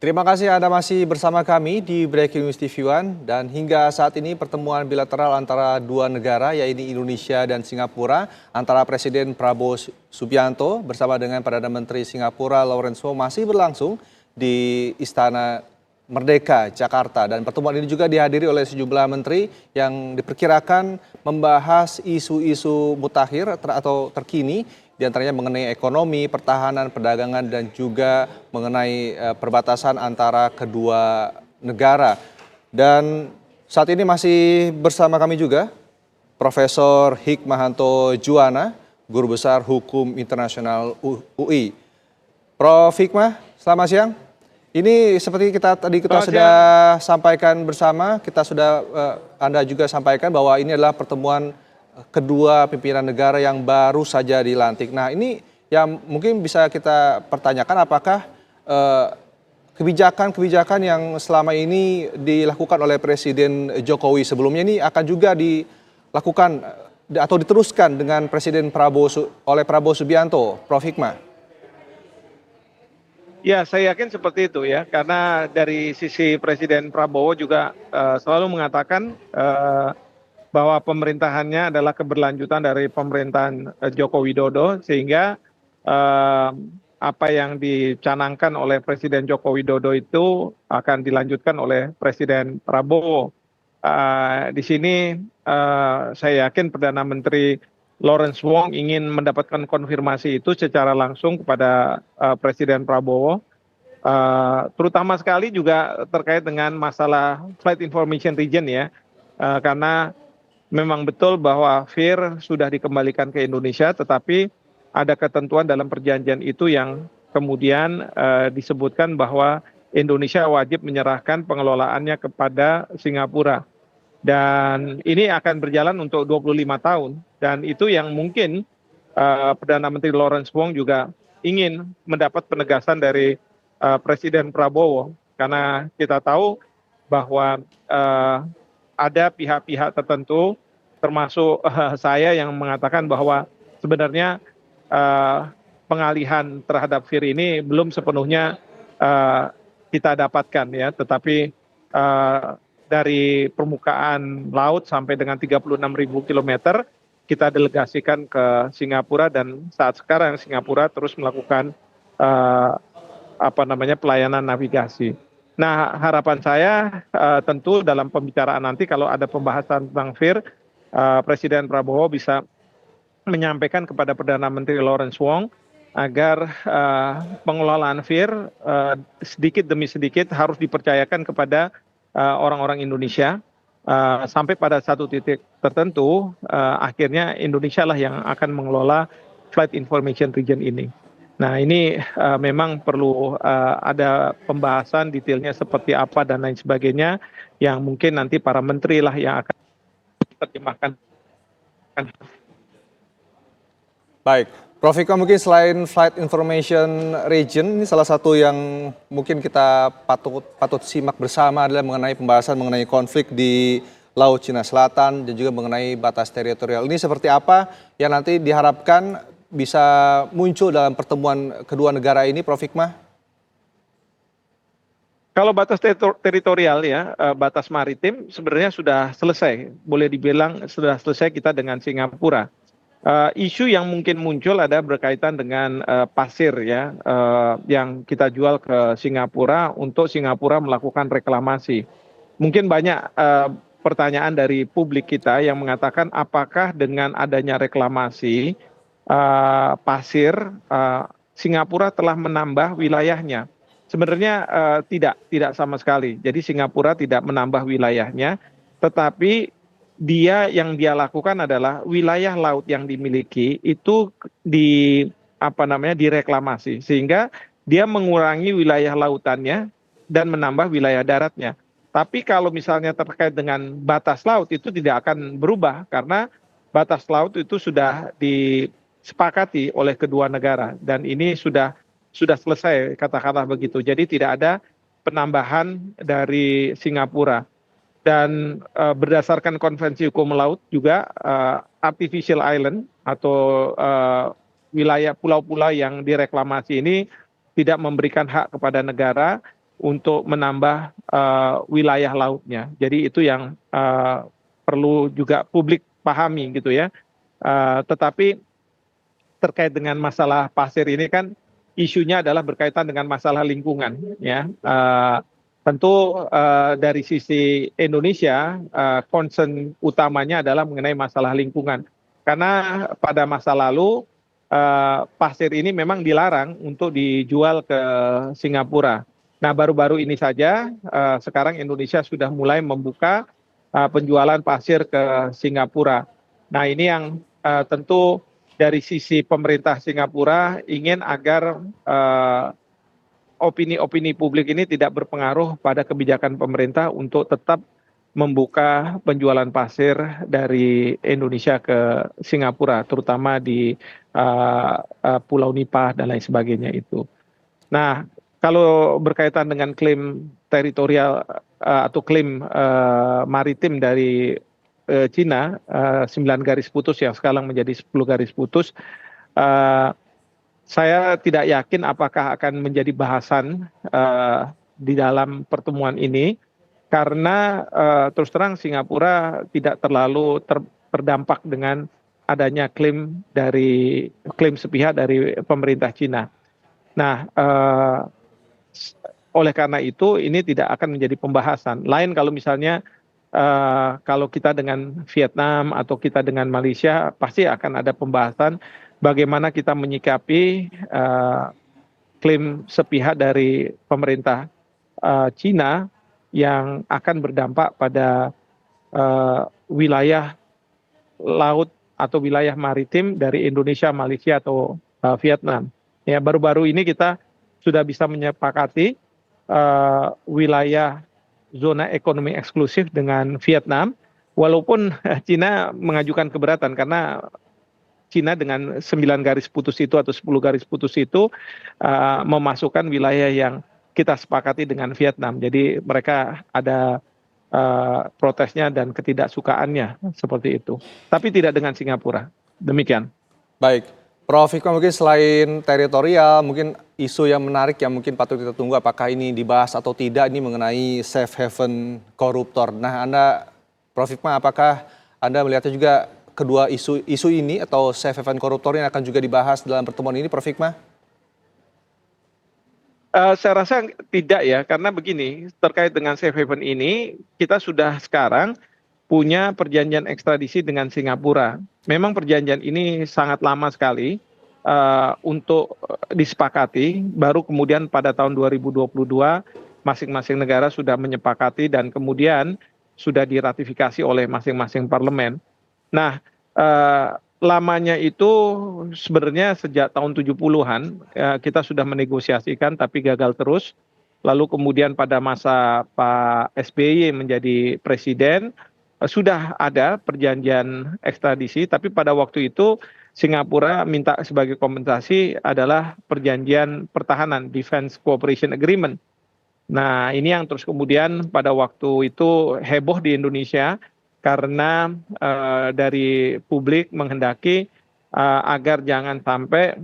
Terima kasih Anda masih bersama kami di Breaking News TV One dan hingga saat ini pertemuan bilateral antara dua negara yaitu Indonesia dan Singapura antara Presiden Prabowo Subianto bersama dengan Perdana Menteri Singapura Lawrence Wong masih berlangsung di Istana Merdeka, Jakarta. Dan pertemuan ini juga dihadiri oleh sejumlah menteri yang diperkirakan membahas isu-isu mutakhir atau terkini, diantaranya mengenai ekonomi, pertahanan, perdagangan, dan juga mengenai perbatasan antara kedua negara. Dan saat ini masih bersama kami juga Profesor Hikmahanto Juwana, Guru Besar Hukum Internasional UI. Prof. Hikmah, selamat siang. Ini seperti kita sudah sampaikan bersama, Anda juga sampaikan bahwa ini adalah pertemuan kedua pimpinan negara yang baru saja dilantik. Nah, ini yang mungkin bisa kita pertanyakan apakah kebijakan-kebijakan yang selama ini dilakukan oleh Presiden Jokowi sebelumnya ini akan juga dilakukan atau diteruskan dengan Presiden Prabowo Subianto, Prof. Hikmah. Ya, saya yakin seperti itu ya, karena dari sisi Presiden Prabowo juga selalu mengatakan bahwa pemerintahannya adalah keberlanjutan dari pemerintahan Joko Widodo, sehingga apa yang dicanangkan oleh Presiden Joko Widodo itu akan dilanjutkan oleh Presiden Prabowo. Di sini saya yakin Perdana Menteri Lawrence Wong ingin mendapatkan konfirmasi itu secara langsung kepada Presiden Prabowo, terutama sekali juga terkait dengan masalah Flight Information Region ya, karena memang betul bahwa FIR sudah dikembalikan ke Indonesia, tetapi ada ketentuan dalam perjanjian itu yang kemudian disebutkan bahwa Indonesia wajib menyerahkan pengelolaannya kepada Singapura. Dan ini akan berjalan untuk 25 tahun. Dan itu yang mungkin Perdana Menteri Lawrence Wong juga ingin mendapat penegasan dari Presiden Prabowo. Karena kita tahu bahwa ada pihak-pihak tertentu, termasuk saya yang mengatakan bahwa sebenarnya pengalihan terhadap FIR ini belum sepenuhnya kita dapatkan ya. Tetapi dari permukaan laut sampai dengan 36.000 kilometer kita delegasikan ke Singapura, dan saat sekarang Singapura terus melakukan pelayanan navigasi. Nah, harapan saya tentu dalam pembicaraan nanti kalau ada pembahasan tentang FIR, Presiden Prabowo bisa menyampaikan kepada Perdana Menteri Lawrence Wong agar pengelolaan FIR sedikit demi sedikit harus dipercayakan kepada orang-orang Indonesia, sampai pada satu titik tertentu akhirnya Indonesia lah yang akan mengelola Flight Information Region ini. Nah, ini memang perlu ada pembahasan detailnya seperti apa dan lain sebagainya, yang mungkin nanti para menteri lah yang akan diterjemahkan. Baik, Prof. Hikmah, mungkin selain Flight Information Region, ini salah satu yang mungkin kita patut simak bersama adalah mengenai pembahasan mengenai konflik di Laut Cina Selatan dan juga mengenai batas teritorial. Ini seperti apa yang nanti diharapkan bisa muncul dalam pertemuan kedua negara ini, Prof. Hikmah? Kalau batas teritorial ya, batas maritim sebenarnya sudah selesai. Boleh dibilang sudah selesai kita dengan Singapura. Isu yang mungkin muncul ada berkaitan dengan pasir ya, yang kita jual ke Singapura untuk Singapura melakukan reklamasi. Mungkin banyak pertanyaan dari publik kita yang mengatakan apakah dengan adanya reklamasi pasir Singapura telah menambah wilayahnya. Sebenarnya tidak sama sekali. Jadi Singapura tidak menambah wilayahnya, tetapi dia lakukan adalah wilayah laut yang dimiliki itu direklamasi, sehingga dia mengurangi wilayah lautannya dan menambah wilayah daratnya. Tapi kalau misalnya terkait dengan batas laut itu tidak akan berubah, karena batas laut itu sudah disepakati oleh kedua negara dan ini sudah selesai, katakanlah begitu. Jadi tidak ada penambahan dari Singapura. Dan berdasarkan konvensi hukum laut juga artificial island atau wilayah pulau-pulau yang direklamasi ini tidak memberikan hak kepada negara untuk menambah wilayah lautnya. Jadi itu yang perlu juga publik pahami gitu ya. Tetapi terkait dengan masalah pasir ini kan isunya adalah berkaitan dengan masalah lingkungan ya. Tentu dari sisi Indonesia concern utamanya adalah mengenai masalah lingkungan. Karena pada masa lalu pasir ini memang dilarang untuk dijual ke Singapura. Nah, baru-baru ini saja sekarang Indonesia sudah mulai membuka penjualan pasir ke Singapura. Nah, ini yang tentu dari sisi pemerintah Singapura ingin agar opini-opini publik ini tidak berpengaruh pada kebijakan pemerintah untuk tetap membuka penjualan pasir dari Indonesia ke Singapura, terutama di Pulau Nipah dan lain sebagainya itu. Nah, kalau berkaitan dengan klaim teritorial atau klaim maritim dari Cina, 9 garis putus yang sekarang menjadi 10 garis putus, saya tidak yakin apakah akan menjadi bahasan di dalam pertemuan ini, karena terus terang Singapura tidak terlalu terdampak dengan adanya klaim sepihak dari pemerintah Cina. Nah, oleh karena itu ini tidak akan menjadi pembahasan. Lain kalau misalnya kalau kita dengan Vietnam atau kita dengan Malaysia, pasti akan ada pembahasan bagaimana kita menyikapi klaim sepihak dari pemerintah Cina yang akan berdampak pada wilayah laut atau wilayah maritim dari Indonesia, Malaysia atau Vietnam. Ya, baru-baru ini kita sudah bisa menyepakati wilayah zona ekonomi eksklusif dengan Vietnam, walaupun Cina mengajukan keberatan karena Cina dengan 9 garis putus itu atau 10 garis putus itu memasukkan wilayah yang kita sepakati dengan Vietnam. Jadi mereka ada protesnya dan ketidaksukaannya seperti itu. Tapi tidak dengan Singapura. Demikian. Baik, Prof. Hikmah, mungkin selain teritorial, mungkin isu yang menarik yang mungkin patut kita tunggu apakah ini dibahas atau tidak ini mengenai safe haven koruptor. Nah, Prof. Hikmah, apakah Anda melihatnya juga kedua isu ini atau safe haven koruptor yang akan juga dibahas dalam pertemuan ini, Prof. Hikmah? Saya rasa tidak ya, karena begini, terkait dengan safe haven ini, kita sudah sekarang punya perjanjian ekstradisi dengan Singapura. Memang perjanjian ini sangat lama sekali untuk disepakati, baru kemudian pada tahun 2022 masing-masing negara sudah menyepakati dan kemudian sudah diratifikasi oleh masing-masing parlemen. Nah, lamanya itu sebenarnya sejak tahun 70-an kita sudah menegosiasikan tapi gagal terus. Lalu kemudian pada masa Pak SBY menjadi presiden sudah ada perjanjian ekstradisi, tapi pada waktu itu Singapura minta sebagai kompensasi adalah perjanjian pertahanan, Defense Cooperation Agreement. Nah, ini yang terus kemudian pada waktu itu heboh di Indonesia karena dari publik menghendaki agar jangan sampai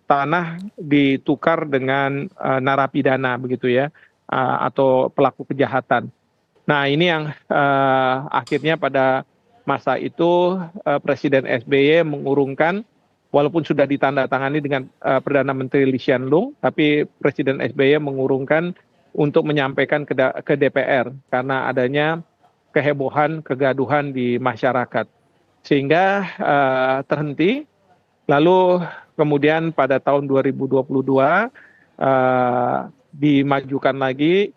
tanah ditukar dengan narapidana begitu ya, atau pelaku kejahatan. Nah, ini yang akhirnya pada masa itu Presiden SBY mengurungkan, walaupun sudah ditandatangani dengan Perdana Menteri Lee Hsien Loong, tapi Presiden SBY mengurungkan untuk menyampaikan ke DPR karena adanya kehebohan, kegaduhan di masyarakat. Sehingga terhenti, lalu kemudian pada tahun 2022 dimajukan lagi.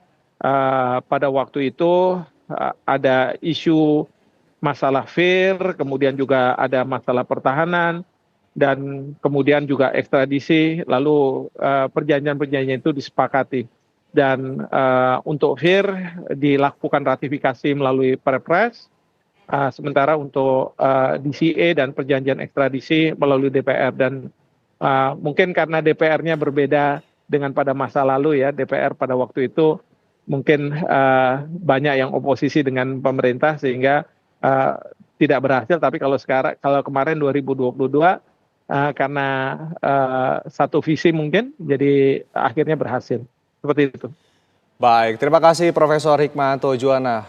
Pada waktu itu ada isu masalah FIR, kemudian juga ada masalah pertahanan, dan kemudian juga ekstradisi, lalu perjanjian-perjanjian itu disepakati. Dan untuk FIR dilakukan ratifikasi melalui Perpres, sementara untuk DCA dan perjanjian ekstradisi melalui DPR. Dan mungkin karena DPR-nya berbeda dengan pada masa lalu ya, DPR pada waktu itu mungkin banyak yang oposisi dengan pemerintah sehingga tidak berhasil. Tapi kalau kemarin 2022 karena satu visi mungkin, jadi akhirnya berhasil. Seperti itu. Baik, terima kasih Profesor Hikmahanto Juwana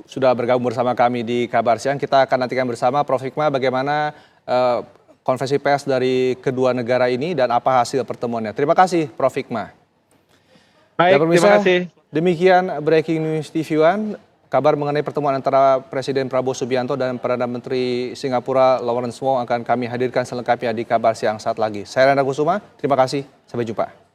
sudah bergabung bersama kami di Kabar Siang. Kita akan nantikan bersama Prof. Hikmah bagaimana konferensi pers dari kedua negara ini dan apa hasil pertemuannya. Terima kasih Prof. Hikmah. Dan Baik, terima pemirsa, kasih. demikian Breaking News TV One, kabar mengenai pertemuan antara Presiden Prabowo Subianto dan Perdana Menteri Singapura Lawrence Wong akan kami hadirkan selengkapnya di Kabar Siang saat lagi. Saya Randa Kusuma, terima kasih, sampai jumpa.